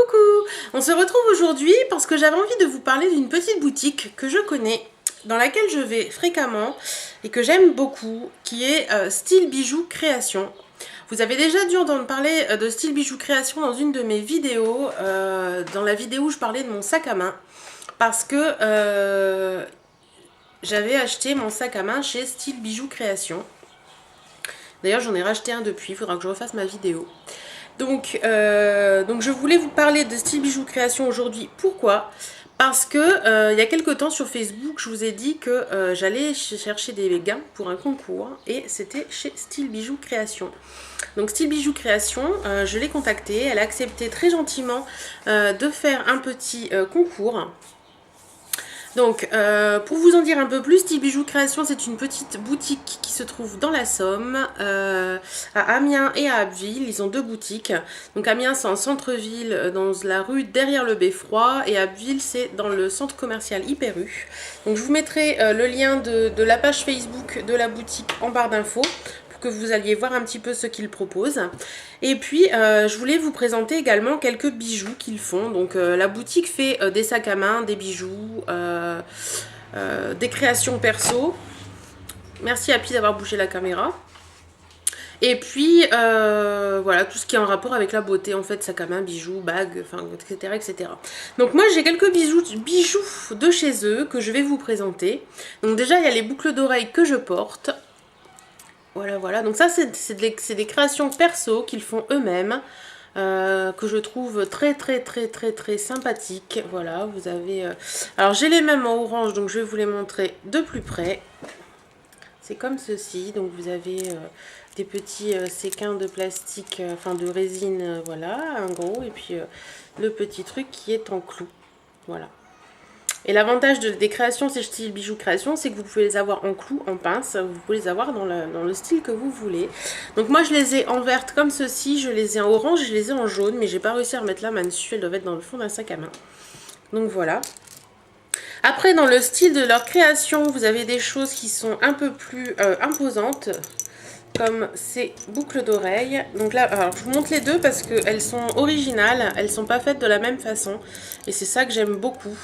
Coucou! On se retrouve aujourd'hui parce que j'avais envie de vous parler d'une petite boutique que je connais, dans laquelle je vais fréquemment et que j'aime beaucoup, qui est Style Bijoux Création. Vous avez déjà dû entendre parler de Style Bijoux Création dans une de mes vidéos, dans la vidéo où je parlais de mon sac à main, parce que j'avais acheté mon sac à main chez Style Bijoux Création. D'ailleurs j'en ai racheté un depuis, il faudra que je refasse ma vidéo. Donc je voulais vous parler de Style Bijoux Création aujourd'hui. Pourquoi? Parce que il y a quelques temps sur Facebook, je vous ai dit que j'allais chercher des gains pour un concours et c'était chez Style Bijoux Création. Donc Style Bijoux Création, je l'ai contactée, elle a accepté très gentiment de faire un petit concours. Donc, pour vous en dire un peu plus, Style Bijoux Création, c'est une petite boutique qui se trouve dans la Somme, à Amiens et à Abbeville. Ils ont deux boutiques. Donc, Amiens, c'est en centre-ville, dans la rue derrière le Beffroi, et Abbeville, c'est dans le centre commercial Hyper U. Donc, je vous mettrai le lien de la page Facebook de la boutique en barre d'infos, que vous alliez voir un petit peu ce qu'ils proposent. Et puis je voulais vous présenter également quelques bijoux qu'ils font. Donc la boutique fait des sacs à main, des bijoux, des créations perso. Merci Happy d'avoir bougé la caméra. Et puis voilà, tout ce qui est en rapport avec la beauté, en fait, sac à main, bijoux, bagues, enfin, etc., etc. Donc moi j'ai quelques bijoux de chez eux que je vais vous présenter. Donc déjà il y a les boucles d'oreilles que je porte. Voilà, donc ça c'est des créations perso qu'ils font eux-mêmes, que je trouve très sympathiques. Voilà, vous avez... Alors j'ai les mêmes en orange, donc je vais vous les montrer de plus près. C'est comme ceci, donc vous avez des petits séquins de plastique, enfin de résine, voilà, un gros, et puis le petit truc qui est en clou, voilà. Et l'avantage des créations, c'est Style Bijoux Création, c'est que vous pouvez les avoir en clou, en pince, vous pouvez les avoir dans le style que vous voulez. Donc moi je les ai en verte comme ceci, je les ai en orange, je les ai en jaune, mais j'ai pas réussi à remettre la main dessus, elles doivent être dans le fond d'un sac à main. Donc voilà. Après dans le style de leur création, vous avez des choses qui sont un peu plus imposantes, comme ces boucles d'oreilles. Donc là, alors je vous montre les deux parce qu'elles sont originales, elles sont pas faites de la même façon, et c'est ça que j'aime beaucoup.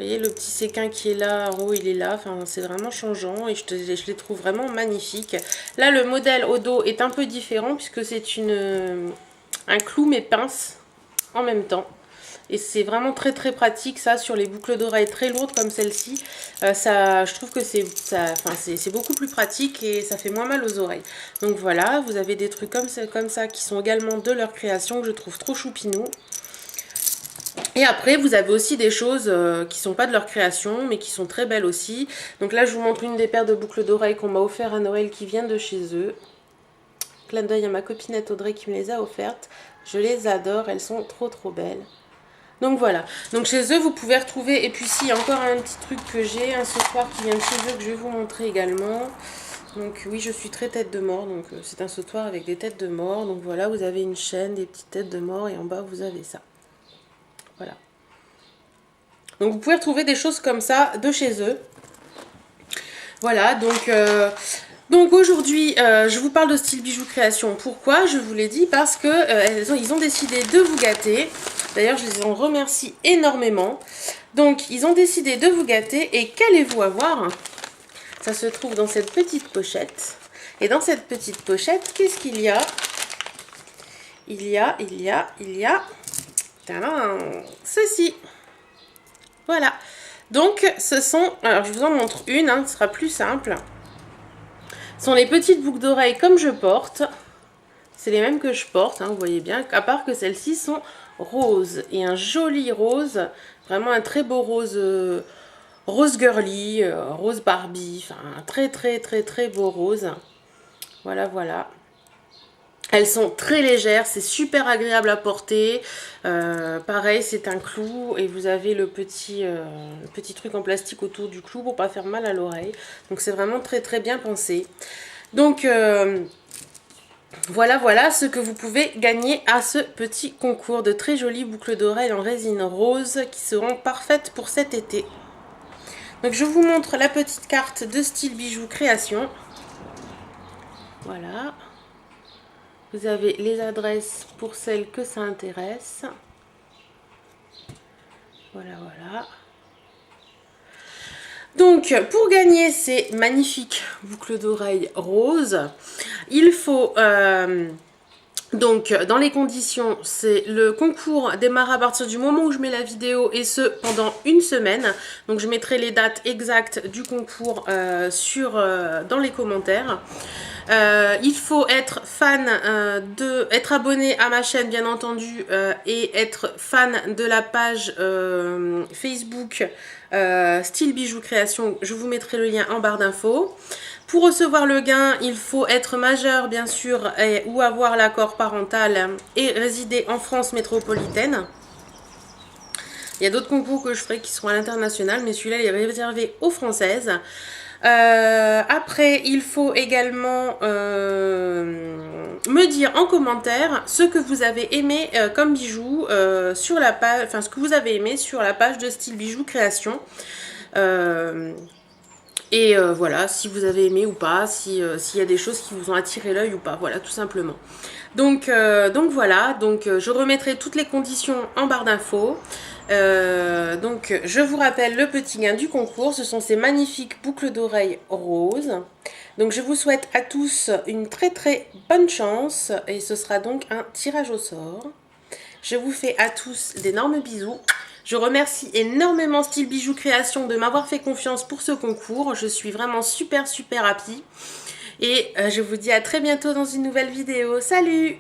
Vous voyez le petit séquin qui est là, en haut il est là, enfin c'est vraiment changeant et je les trouve vraiment magnifiques. Là le modèle au dos est un peu différent puisque c'est un clou mais pince en même temps. Et c'est vraiment très pratique ça sur les boucles d'oreilles très lourdes comme celle-ci. Je trouve que c'est beaucoup plus pratique et ça fait moins mal aux oreilles. Donc voilà, vous avez des trucs comme ça qui sont également de leur création que je trouve trop choupinou. Et après, vous avez aussi des choses qui sont pas de leur création, mais qui sont très belles aussi. Donc là, je vous montre une des paires de boucles d'oreilles qu'on m'a offert à Noël qui vient de chez eux. Clin d'œil à ma copinette Audrey qui me les a offertes. Je les adore, elles sont trop belles. Donc voilà. Donc chez eux, vous pouvez retrouver... Et puis si, encore un petit truc que j'ai, un sautoir qui vient de chez eux que je vais vous montrer également. Donc oui, je suis très tête de mort, donc c'est un sautoir avec des têtes de mort. Donc voilà, vous avez une chaîne, des petites têtes de mort et en bas, vous avez ça. Voilà. Donc vous pouvez retrouver des choses comme ça de chez eux. Voilà, donc aujourd'hui, je vous parle de Style Bijoux Création. Pourquoi? Je vous l'ai dit parce que ils ont décidé de vous gâter. D'ailleurs, je les en remercie énormément. Donc, ils ont décidé de vous gâter. Et qu'allez-vous avoir? Ça se trouve dans cette petite pochette. Et dans cette petite pochette, qu'est-ce qu'il y a? Il y a... Tadam, ceci. Voilà. Donc, ce sont... Alors, je vous en montre une, ce sera plus simple. Ce sont les petites boucles d'oreilles comme je porte. C'est les mêmes que je porte, vous voyez bien. À part que celles-ci sont roses. Et un joli rose. Vraiment un très beau rose... rose girly, rose Barbie. Enfin, un très beau rose. Voilà. Elles sont très légères, c'est super agréable à porter. Pareil, c'est un clou et vous avez le petit truc en plastique autour du clou pour pas faire mal à l'oreille. Donc c'est vraiment très bien pensé. Donc voilà ce que vous pouvez gagner à ce petit concours de très jolies boucles d'oreilles en résine rose qui seront parfaites pour cet été. Donc je vous montre la petite carte de Style Bijoux Création. Voilà. Vous avez les adresses pour celles que ça intéresse. Voilà, voilà. Donc, pour gagner ces magnifiques boucles d'oreilles roses, il faut... donc, dans les conditions, c'est le concours démarre à partir du moment où je mets la vidéo et ce pendant une semaine. Donc, je mettrai les dates exactes du concours dans les commentaires. Il faut être fan être abonné à ma chaîne bien entendu et être fan de la page Facebook Style Bijoux Création. Je vous mettrai le lien en barre d'infos. Pour recevoir le gain, il faut être majeur bien sûr ou avoir l'accord parental et résider en France métropolitaine. Il y a d'autres concours que je ferai qui seront à l'international, mais celui-là est réservé aux françaises. Après, il faut également me dire en commentaire ce que vous avez aimé comme bijoux sur la page, enfin ce que vous avez aimé sur la page de Style Bijoux Création. Voilà, si vous avez aimé ou pas, s'il y a des choses qui vous ont attiré l'œil ou pas, voilà, tout simplement. Donc voilà, je remettrai toutes les conditions en barre d'infos. Donc je vous rappelle le petit gain du concours, ce sont ces magnifiques boucles d'oreilles roses. Donc je vous souhaite à tous une très très bonne chance et ce sera donc un tirage au sort. Je vous fais à tous d'énormes bisous. Je remercie énormément Style Bijoux Création de m'avoir fait confiance pour ce concours. Je suis vraiment super happy. Et je vous dis à très bientôt dans une nouvelle vidéo. Salut!